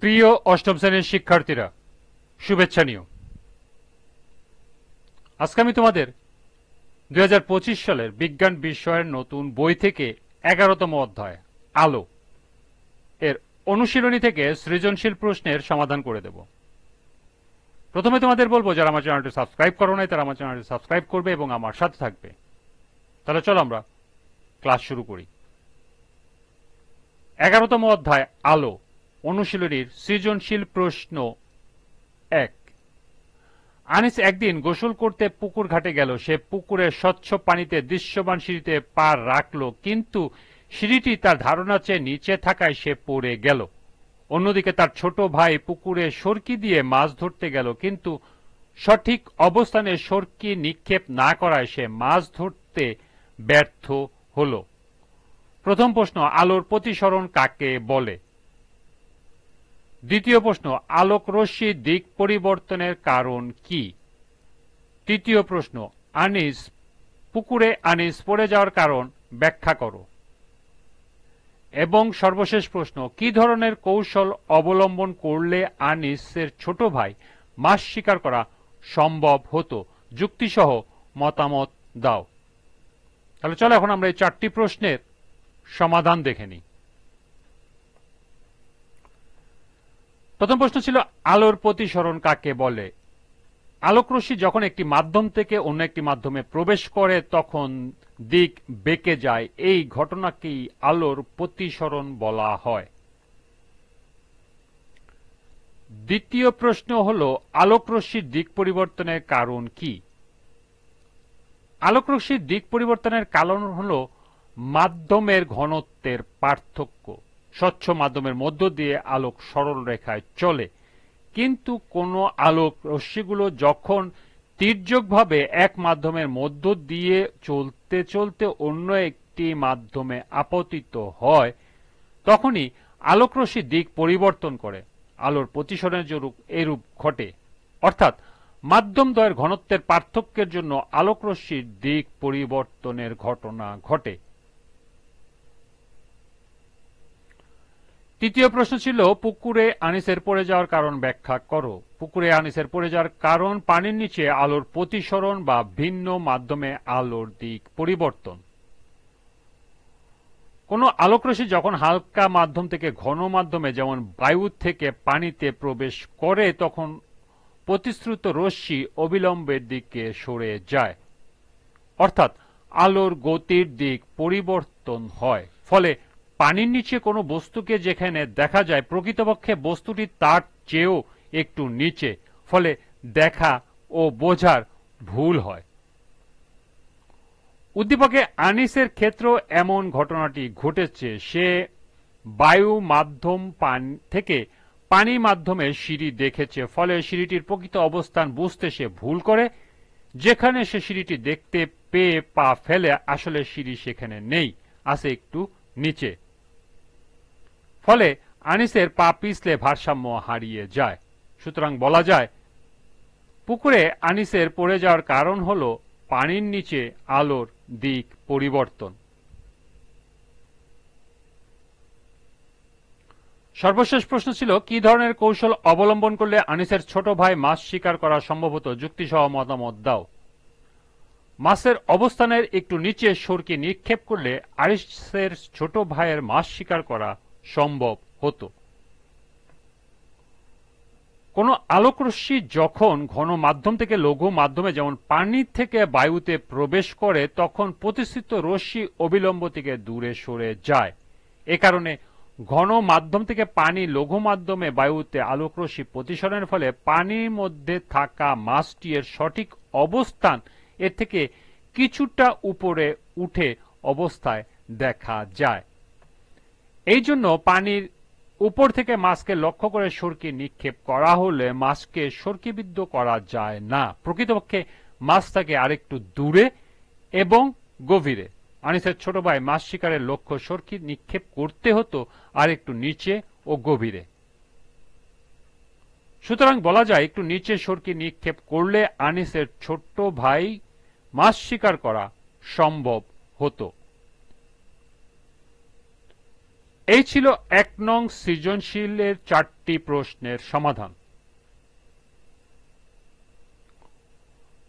প্রিয় অষ্টম শ্রেণীর শিক্ষার্থীরা, শুভেচ্ছা নিও। আজকে আমি তোমাদের 2025 সালের বিজ্ঞান বিষয়ের নতুন বই থেকে 11তম অধ্যায় আলো এর অনুশীলনী থেকে সৃজনশীল প্রশ্নের সমাধান করে দেব। প্রথমে তোমাদের বলবো, যারা আমার চ্যানেলটি সাবস্ক্রাইব করো নাই তারা আমার চ্যানেলটি সাবস্ক্রাইব করবে এবং আমার সাথে থাকবে। তাহলে চলো আমরা ক্লাস শুরু করি। 11তম অধ্যায় আলো অনুশীলনীর সৃজনশীল প্রশ্ন 1। আনিস একদিন গোসল করতে পুকুর ঘাটে গেল। সে পুকুরের স্বচ্ছ পানিতে দৃশ্যমান সিঁড়িতে পা রাখল, কিন্তু সিঁড়িটি তার ধারণা চেয়ে নিচে থাকায় সে পড়ে গেল। অন্যদিকে তার ছোট ভাই পুকুরে সরকি দিয়ে মাছ ধরতে গেল, কিন্তু সঠিক অবস্থানে সরকি নিক্ষেপ না করায় সে মাছ ধরতে ব্যর্থ হল। প্রথম প্রশ্ন, আলোর প্রতিসরণ কাকে বলে? দ্বিতীয় প্রশ্ন, আলোক রশ্মির দিক পরিবর্তনের কারণ কি? তৃতীয় প্রশ্ন, পুকুরে আনিস পড়ে যাওয়ার কারণ ব্যাখ্যা করো। এবং সর্বশেষ প্রশ্ন, কি ধরনের কৌশল অবলম্বন করলে আনিসের ছোট ভাই মাছ শিকার করা সম্ভব হতো? যুক্তিসহ মতামত দাও। তাহলে চলো এখন আমরা এই 4টি প্রশ্নের সমাধান দেখে নিই। প্রথম প্রশ্ন ছিল, আলোর প্রতিসরণ কাকে বলে? আলোকরশ্মি যখন একটি মাধ্যম থেকে অন্য একটি মাধ্যমে প্রবেশ করে তখন দিক বেঁকে যায়। এই ঘটনাকেই আলোর প্রতিসরণ বলা হয়। দ্বিতীয় প্রশ্ন হল, আলোকরশ্মির দিক পরিবর্তনের কারণ কি? আলোকরশ্মির দিক পরিবর্তনের কারণ হল মাধ্যমের ঘনত্বের পার্থক্য। স্বচ্ছ মাধ্যমের মধ্য দিয়ে আলোক সরল রেখায় চলে, কিন্তু কোন আলোক রশ্মিগুলো যখন তির্যকভাবে এক মাধ্যমের মধ্য দিয়ে চলতে চলতে অন্য একটি মাধ্যমে আপতিত হয় তখনই আলোক রশ্মির দিক পরিবর্তন করে। আলোর প্রতিসরণের এরূপ ঘটে, অর্থাৎ মাধ্যমদ্বয়ের ঘনত্বের পার্থক্যের জন্য আলোক রশ্মির দিক পরিবর্তনের ঘটনা ঘটে। তৃতীয় প্রশ্ন ছিল, পুকুরে আনিসের পড়ে যাওয়ার কারণ ব্যাখ্যা করো। পুকুরে আনিসের পড়ে যাওয়ার কারণ পানির নিচে আলোর প্রতিসরণ বা ভিন্ন মাধ্যমে আলোর দিক পরিবর্তন। কোন আলোকরশ্মি যখন হালকা মাধ্যম থেকে ঘন মাধ্যমে যেমন বায়ু থেকে পানিতে প্রবেশ করে তখন প্রতিশ্রুত রশ্মি অবিলম্বের দিকে সরে যায়, অর্থাৎ আলোর গতির দিক পরিবর্তন হয়। ফলে পানির নিচে কোনো বস্তুকে যেখানে দেখা যায় প্রকৃতপক্ষে বস্তুটি তার চেয়েও একটু নিচে, ফলে দেখা ও বোঝার ভুল হয়। উদ্দীপকে আনিসের ক্ষেত্রেও এমন ঘটনাটি ঘটেছে। সে বায়ু মাধ্যম থেকে পানি মাধ্যমে সিঁড়ি দেখেছে, ফলে সিঁড়িটির প্রকৃত অবস্থান বুঝতে সে ভুল করে। যেখানে সে সিঁড়িটি দেখতে পেয়ে পা ফেলে আসলে সিঁড়ি সেখানে নেই, আছে একটু নিচে। ফলে আনিসের পা পিছলে ভারসাম্য হারিয়ে যায়। সুতরাং বলা যায় পুকুরে আনিসের পড়ে যাওয়ার কারণ হল পানির নিচে আলোর দিক পরিবর্তন। সর্বশেষ প্রশ্ন ছিল, কি ধরনের কৌশল অবলম্বন করলে আনিসের ছোট ভাই মাছ শিকার করা সম্ভব হতো? যুক্তিসহ মতামত দাও। মাছের অবস্থানের একটু নিচে সরকি নিক্ষেপ করলে আনিসের ছোট ভাইয়ের মাছ শিকার করা সম্ভব হতো। কোন আলোকরশ্মি যখন ঘন মাধ্যম থেকে লঘু মাধ্যমে যেমন পানি থেকে বায়ুতে প্রবেশ করে তখন প্রতিশ্রুত রশ্মি অবিলম্ব থেকে দূরে সরে যায়। এ কারণে ঘন মাধ্যম থেকে পানি লঘু মাধ্যমে বায়ুতে আলোকরশ্মি প্রতিসরণের ফলে পানির মধ্যে থাকা মাছটি এর সঠিক অবস্থান এর থেকে কিছুটা উপরে উঠে অবস্থায় দেখা যায়। এই জন্য পানির উপর থেকে মাছকে লক্ষ্য করে সরকি নিক্ষেপ করা হলে মাছকে সরকিবিদ্ধ করা যায় না। প্রকৃতপক্ষে মাছ থাকে আরেকটু দূরে এবং গভীরে। আনিসের ছোট ভাই মাছ শিকারের লক্ষ্য সরকি নিক্ষেপ করতে হতো আরেকটু নিচে ও গভীরে। সুতরাং বলা যায় একটু নিচে সরকি নিক্ষেপ করলে আনিসের ছোট ভাই মাছ শিকার করা সম্ভব হতো। এই ছিল 1 নং সৃজনশীলের 4টি প্রশ্নের সমাধান।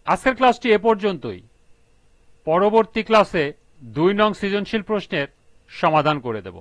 আজকের ক্লাসটি এ পর্যন্তই। পরবর্তী ক্লাসে 2 নং সৃজনশীল প্রশ্নের সমাধান করে দেব।